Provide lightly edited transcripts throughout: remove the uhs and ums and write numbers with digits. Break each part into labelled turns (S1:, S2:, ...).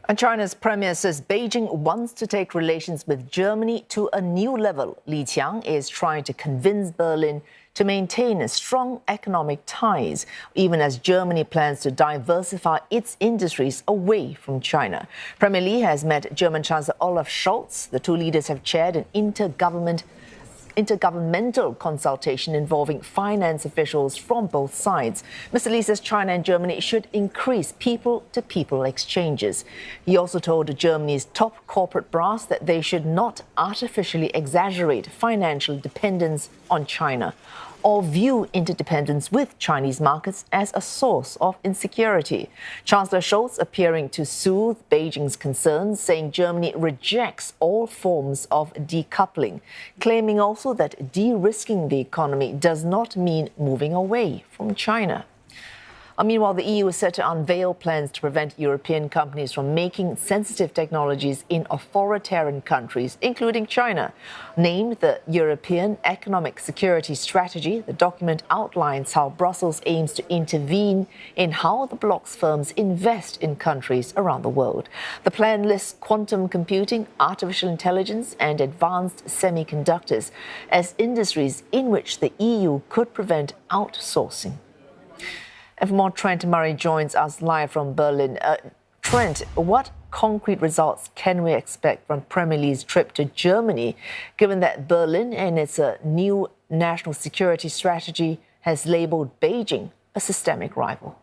S1: And China's premier says Beijing wants to take relations with Germany to a new level. Li Qiang is trying to convince Berlin to maintain strong economic ties, even as Germany plans to diversify its industries away from China. Premier Li has met German Chancellor Olaf Scholz. The two leaders have chaired an intergovernmental consultation involving finance officials from both sides. Mr. Li says China and Germany should increase people-to-people exchanges. He also told Germany's top corporate brass that they should not artificially exaggerate financial dependence on China or view interdependence with Chinese markets as a source of insecurity. Chancellor Scholz appearing to soothe Beijing's concerns, saying Germany rejects all forms of decoupling, claiming also that de-risking the economy does not mean moving away from China. Meanwhile, the EU is set to unveil plans to prevent European companies from making sensitive technologies in authoritarian countries, including China. Named the European Economic Security Strategy, the document outlines how Brussels aims to intervene in how the bloc's firms invest in countries around the world. The plan lists quantum computing, artificial intelligence, and advanced semiconductors as industries in which the EU could prevent outsourcing. And for more, Trent Murray joins us live from Berlin. Trent, what concrete results can we expect from Premier Li's trip to Germany, given that Berlin and its new national security strategy has labelled Beijing a systemic rival?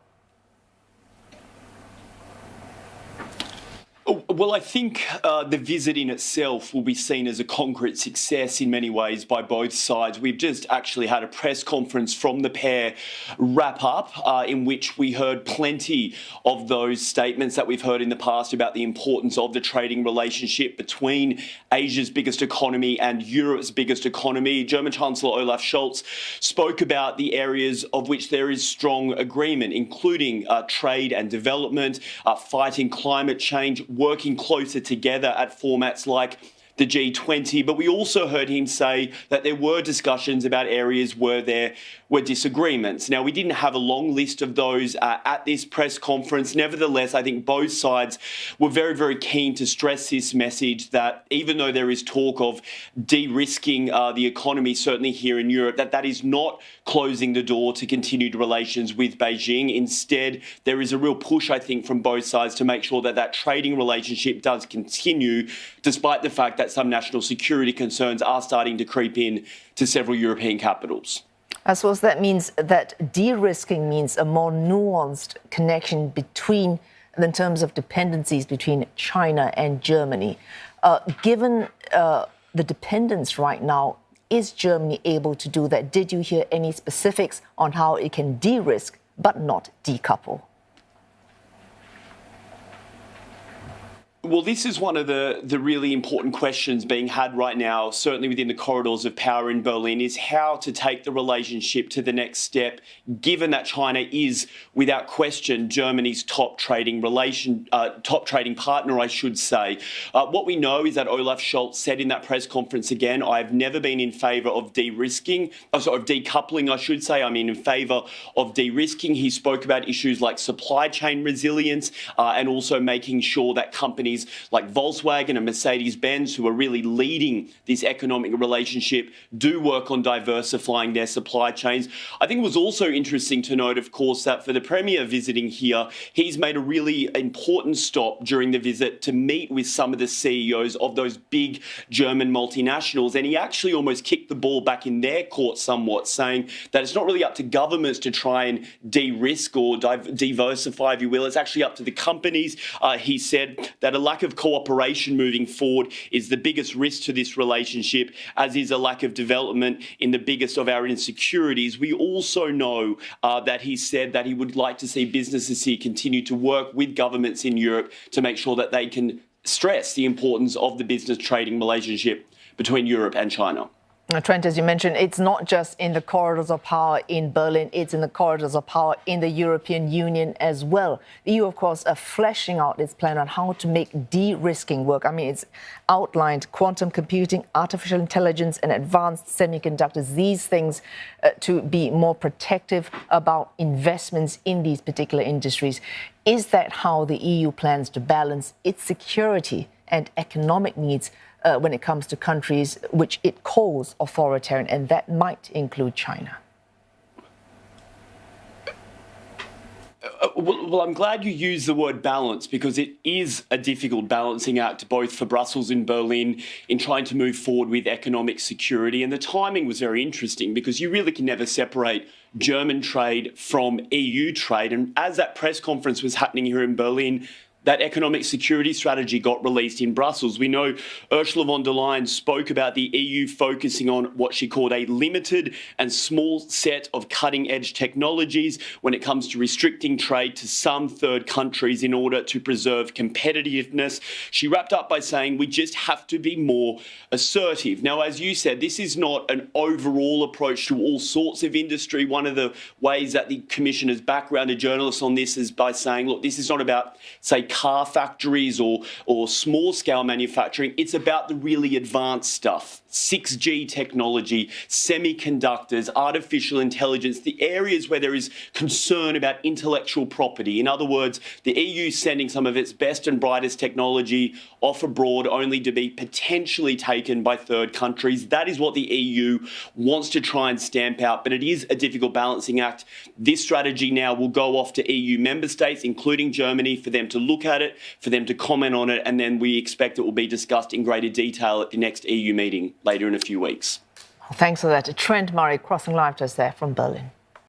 S2: Well, I think the visit in itself will be seen as a concrete success in many ways by both sides. We've just actually had a press conference from the pair wrap up in which we heard plenty of those statements that we've heard in the past about the importance of the trading relationship between Asia's biggest economy and Europe's biggest economy. German Chancellor Olaf Scholz spoke about the areas of which there is strong agreement, including trade and development, fighting climate change, working closer together at formats like the G20, but we also heard him say that there were discussions about areas where there were disagreements. Now, we didn't have a long list of those at this press conference. Nevertheless, I think both sides were very, very keen to stress this message that even though there is talk of de-risking the economy, certainly here in Europe, that is not closing the door to continued relations with Beijing. Instead, there is a real push, I think, from both sides to make sure that that trading relationship does continue, despite the fact that some national security concerns are starting to creep in to several European capitals.
S1: I suppose that means that de-risking means a more nuanced connection between, in terms of dependencies between China and Germany. Given the dependence right now, is Germany able to do that? Did you hear any specifics on how it can de-risk but not decouple?
S2: Well, this is one of the really important questions being had right now, certainly within the corridors of power in Berlin, is how to take the relationship to the next step, given that China is, without question, Germany's top trading partner, I should say. What we know is that Olaf Scholz said in that press conference again, I've never been in favour of decoupling, I should say. I'm in favour of de-risking. He spoke about issues like supply chain resilience and also making sure that companies like Volkswagen and Mercedes-Benz, who are really leading this economic relationship, do work on diversifying their supply chains. I think it was also interesting to note, of course, that for the Premier visiting here, he's made a really important stop during the visit to meet with some of the CEOs of those big German multinationals. And he actually almost kicked the ball back in their court somewhat, saying that it's not really up to governments to try and de-risk or diversify, if you will. It's actually up to the companies. He said that a lack of cooperation moving forward is the biggest risk to this relationship, as is a lack of development in the biggest of our insecurities. We also know that he said that he would like to see businesses here continue to work with governments in Europe to make sure that they can stress the importance of the business trading relationship between Europe and China.
S1: Trent, as you mentioned, it's not just in the corridors of power in Berlin, it's in the corridors of power in the European Union as well. The EU, of course, are fleshing out its plan on how to make de-risking work. I mean, it's outlined quantum computing, artificial intelligence and advanced semiconductors, these things to be more protective about investments in these particular industries. Is that how the EU plans to balance its security and economic needs when it comes to countries which it calls authoritarian, and that might include China?
S2: Well, I'm glad you used the word balance, because it is a difficult balancing act, both for Brussels and Berlin, in trying to move forward with economic security. And the timing was very interesting, because you really can never separate German trade from EU trade. And as that press conference was happening here in Berlin, that economic security strategy got released in Brussels. We know Ursula von der Leyen spoke about the EU focusing on what she called a limited and small set of cutting-edge technologies when it comes to restricting trade to some third countries in order to preserve competitiveness. She wrapped up by saying we just have to be more assertive. Now, as you said, this is not an overall approach to all sorts of industry. One of the ways that the Commission has backgrounded journalists on this is by saying, look, this is not about, say, car factories or small-scale manufacturing. It's about the really advanced stuff. 6G technology, semiconductors, artificial intelligence, the areas where there is concern about intellectual property. In other words, the EU sending some of its best and brightest technology off abroad only to be potentially taken by third countries. That is what the EU wants to try and stamp out, but it is a difficult balancing act. This strategy now will go off to EU member states, including Germany, for them to look at it, for them to comment on it, and then we expect it will be discussed in greater detail at the next EU meeting later in a few weeks.
S1: Thanks for that. Trent Murray crossing live to us there from Berlin.